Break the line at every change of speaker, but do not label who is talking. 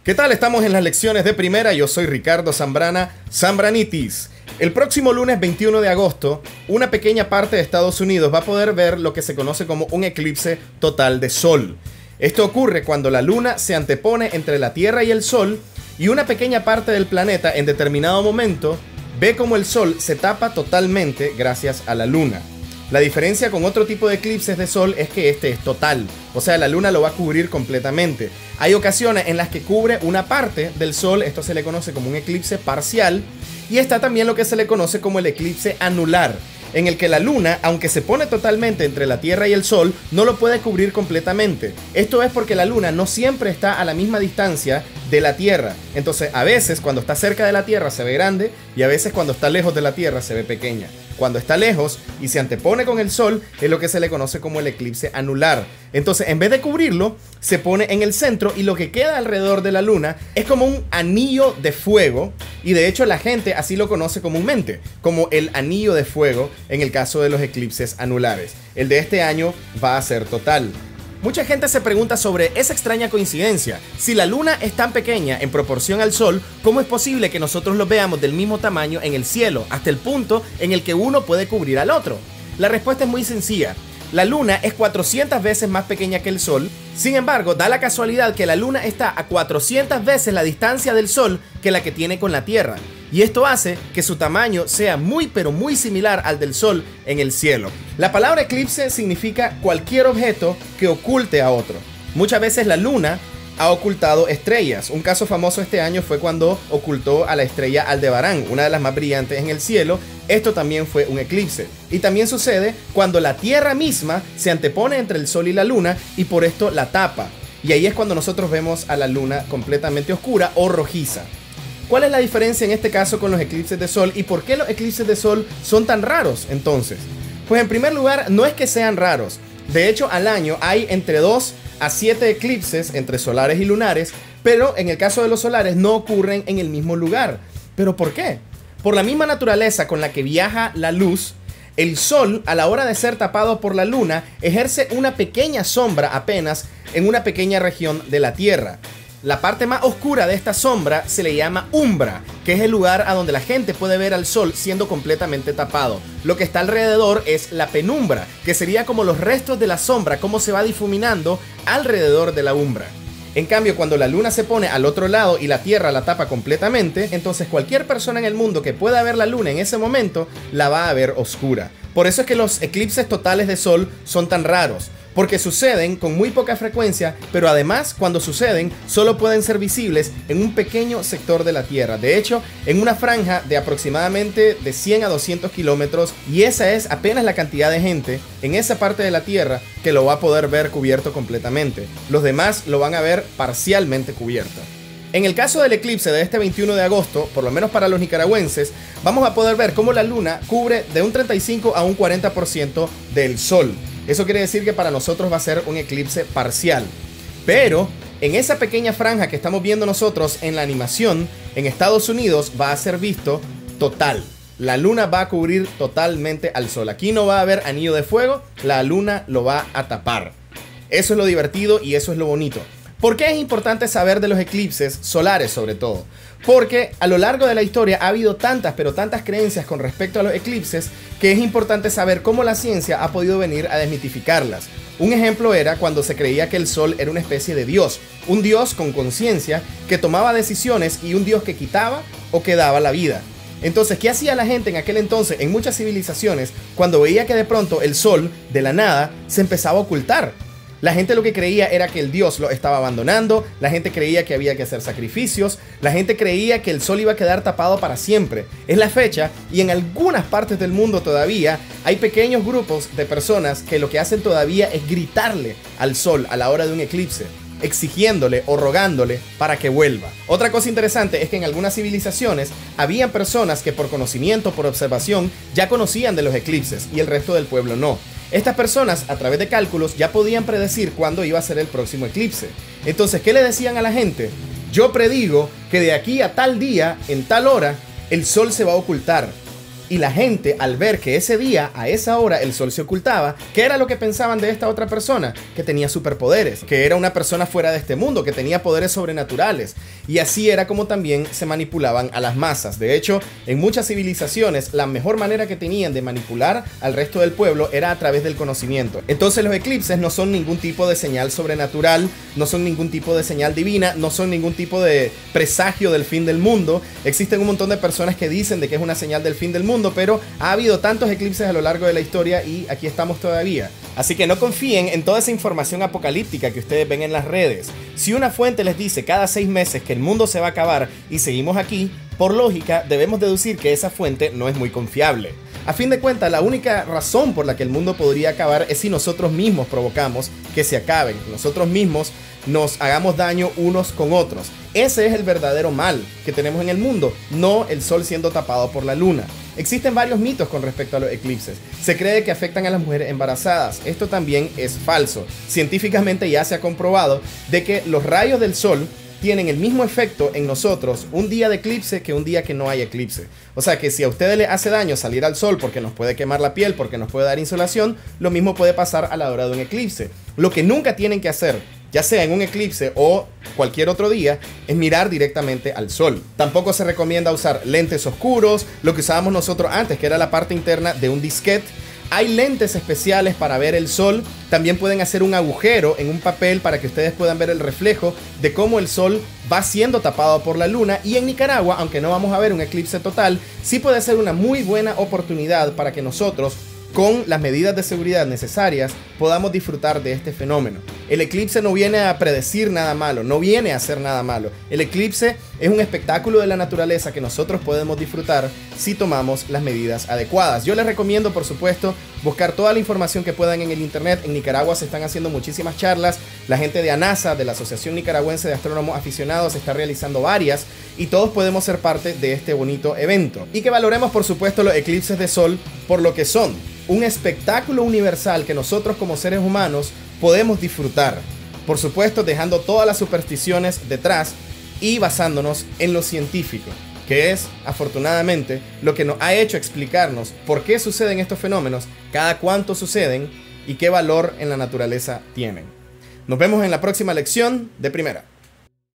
¿Qué tal? Estamos en las lecciones de primera. Yo soy Ricardo Zambrana, Zambranitis. El próximo lunes 21 de agosto, una pequeña parte de Estados Unidos va a poder ver lo que se conoce como un eclipse total de sol. Esto ocurre cuando la luna se antepone entre la Tierra y el Sol y una pequeña parte del planeta en determinado momento ve como el Sol se tapa totalmente gracias a la luna. La diferencia con otro tipo de eclipses de sol es que este es total, o sea, la luna lo va a cubrir completamente. Hay ocasiones en las que cubre una parte del sol, esto se le conoce como un eclipse parcial, y está también lo que se le conoce como el eclipse anular, en el que la luna, aunque se pone totalmente entre la Tierra y el Sol, no lo puede cubrir completamente. Esto es porque la luna no siempre está a la misma distancia de la Tierra. Entonces, a veces cuando está cerca de la Tierra se ve grande y a veces cuando está lejos de la Tierra se ve pequeña. Cuando está lejos y se antepone con el Sol es lo que se le conoce como el eclipse anular. Entonces, en vez de cubrirlo, se pone en el centro y lo que queda alrededor de la luna es como un anillo de fuego, y de hecho la gente así lo conoce comúnmente, como el anillo de fuego en el caso de los eclipses anulares. El de este año va a ser total. Mucha gente se pregunta sobre esa extraña coincidencia. Si la luna es tan pequeña en proporción al sol, ¿cómo es posible que nosotros lo veamos del mismo tamaño en el cielo, hasta el punto en el que uno puede cubrir al otro? La respuesta es muy sencilla. La luna es 400 veces más pequeña que el sol. Sin embargo, da la casualidad que la luna está a 400 veces la distancia del sol que la que tiene con la Tierra. Y esto hace que su tamaño sea muy pero muy similar al del sol en el cielo. La palabra eclipse significa cualquier objeto que oculte a otro. Muchas veces la luna ha ocultado estrellas. Un caso famoso este año fue cuando ocultó a la estrella Aldebarán, una de las más brillantes en el cielo. Esto también fue un eclipse. Y también sucede cuando la Tierra misma se antepone entre el sol y la luna y por esto la tapa. Y ahí es cuando nosotros vemos a la luna completamente oscura o rojiza. ¿Cuál es la diferencia en este caso con los eclipses de sol y por qué los eclipses de sol son tan raros entonces? Pues en primer lugar, no es que sean raros. De hecho, al año hay entre 2 a 7 eclipses entre solares y lunares, pero en el caso de los solares no ocurren en el mismo lugar. ¿Pero por qué? Por la misma naturaleza con la que viaja la luz, el sol, a la hora de ser tapado por la luna, ejerce una pequeña sombra apenas en una pequeña región de la Tierra. La parte más oscura de esta sombra se le llama umbra, que es el lugar a donde la gente puede ver al sol siendo completamente tapado. Lo que está alrededor es la penumbra, que sería como los restos de la sombra, cómo se va difuminando alrededor de la umbra. En cambio, cuando la luna se pone al otro lado y la Tierra la tapa completamente, entonces cualquier persona en el mundo que pueda ver la luna en ese momento, la va a ver oscura. Por eso es que los eclipses totales de sol son tan raros, porque suceden con muy poca frecuencia, pero además cuando suceden solo pueden ser visibles en un pequeño sector de la Tierra. De hecho, en una franja de aproximadamente de 100 a 200 kilómetros, y esa es apenas la cantidad de gente en esa parte de la Tierra que lo va a poder ver cubierto completamente. Los demás lo van a ver parcialmente cubierto. En el caso del eclipse de este 21 de agosto, por lo menos para los nicaragüenses, vamos a poder ver cómo la luna cubre de un 35 a un 40% del sol. Eso quiere decir que para nosotros va a ser un eclipse parcial. Pero en esa pequeña franja que estamos viendo nosotros en la animación, en Estados Unidos va a ser visto total. La luna va a cubrir totalmente al sol. Aquí no va a haber anillo de fuego, la luna lo va a tapar. Eso es lo divertido y eso es lo bonito. ¿Por qué es importante saber de los eclipses solares sobre todo? Porque a lo largo de la historia ha habido tantas, pero tantas creencias con respecto a los eclipses que es importante saber cómo la ciencia ha podido venir a desmitificarlas. Un ejemplo era cuando se creía que el sol era una especie de dios, un dios con conciencia que tomaba decisiones y un dios que quitaba o que daba la vida. Entonces, ¿qué hacía la gente en aquel entonces en muchas civilizaciones cuando veía que de pronto el sol de la nada se empezaba a ocultar? La gente lo que creía era que el dios lo estaba abandonando, la gente creía que había que hacer sacrificios, la gente creía que el sol iba a quedar tapado para siempre. Es la fecha y en algunas partes del mundo todavía hay pequeños grupos de personas que lo que hacen todavía es gritarle al sol a la hora de un eclipse, exigiéndole o rogándole para que vuelva. Otra cosa interesante es que en algunas civilizaciones habían personas que por conocimiento, por observación, ya conocían de los eclipses y el resto del pueblo no. Estas personas, a través de cálculos, ya podían predecir cuándo iba a ser el próximo eclipse. Entonces, ¿qué le decían a la gente? Yo predigo que de aquí a tal día, en tal hora, el sol se va a ocultar. Y la gente, al ver que ese día, a esa hora, el sol se ocultaba, ¿qué era lo que pensaban de esta otra persona? Que tenía superpoderes, que era una persona fuera de este mundo, que tenía poderes sobrenaturales. Y así era como también se manipulaban a las masas. De hecho, en muchas civilizaciones, la mejor manera que tenían de manipular al resto del pueblo era a través del conocimiento. Entonces los eclipses no son ningún tipo de señal sobrenatural, no son ningún tipo de señal divina, no son ningún tipo de presagio del fin del mundo. Existen un montón de personas que dicen de que es una señal del fin del mundo, pero ha habido tantos eclipses a lo largo de la historia y aquí estamos todavía. Así que no confíen en toda esa información apocalíptica que ustedes ven en las redes. Si una fuente les dice cada 6 meses que el mundo se va a acabar y seguimos aquí, por lógica debemos deducir que esa fuente no es muy confiable. A fin de cuentas, la única razón por la que el mundo podría acabar es si nosotros mismos provocamos que se acaben, nosotros mismos nos hagamos daño unos con otros. Ese es el verdadero mal que tenemos en el mundo, no el sol siendo tapado por la luna. Existen varios mitos con respecto a los eclipses. Se cree que afectan a las mujeres embarazadas. Esto también es falso. Científicamente ya se ha comprobado de que los rayos del sol tienen el mismo efecto en nosotros un día de eclipse que un día que no hay eclipse. O sea que si a ustedes les hace daño salir al sol porque nos puede quemar la piel, porque nos puede dar insolación, lo mismo puede pasar a la hora de un eclipse. Lo que nunca tienen que hacer, ya sea en un eclipse o cualquier otro día, es mirar directamente al sol. Tampoco se recomienda usar lentes oscuros, lo que usábamos nosotros antes, que era la parte interna de un disquete. Hay lentes especiales para ver el sol. También pueden hacer un agujero en un papel para que ustedes puedan ver el reflejo de cómo el sol va siendo tapado por la luna. Y en Nicaragua, aunque no vamos a ver un eclipse total, sí puede ser una muy buena oportunidad para que nosotros, con las medidas de seguridad necesarias, podamos disfrutar de este fenómeno. El eclipse no viene a predecir nada malo, no viene a hacer nada malo. El eclipse es un espectáculo de la naturaleza que nosotros podemos disfrutar si tomamos las medidas adecuadas. Yo les recomiendo, por supuesto, buscar toda la información que puedan en el internet. En Nicaragua se están haciendo muchísimas charlas. La gente de ANASA, de la Asociación Nicaragüense de Astrónomos Aficionados, está realizando varias y todos podemos ser parte de este bonito evento. Y que valoremos, por supuesto, los eclipses de sol por lo que son: un espectáculo universal que nosotros como seres humanos podemos disfrutar. Por supuesto, dejando todas las supersticiones detrás y basándonos en lo científico, que es, afortunadamente, lo que nos ha hecho explicarnos por qué suceden estos fenómenos, cada cuánto suceden y qué valor en la naturaleza tienen. Nos vemos en la próxima lección de primera.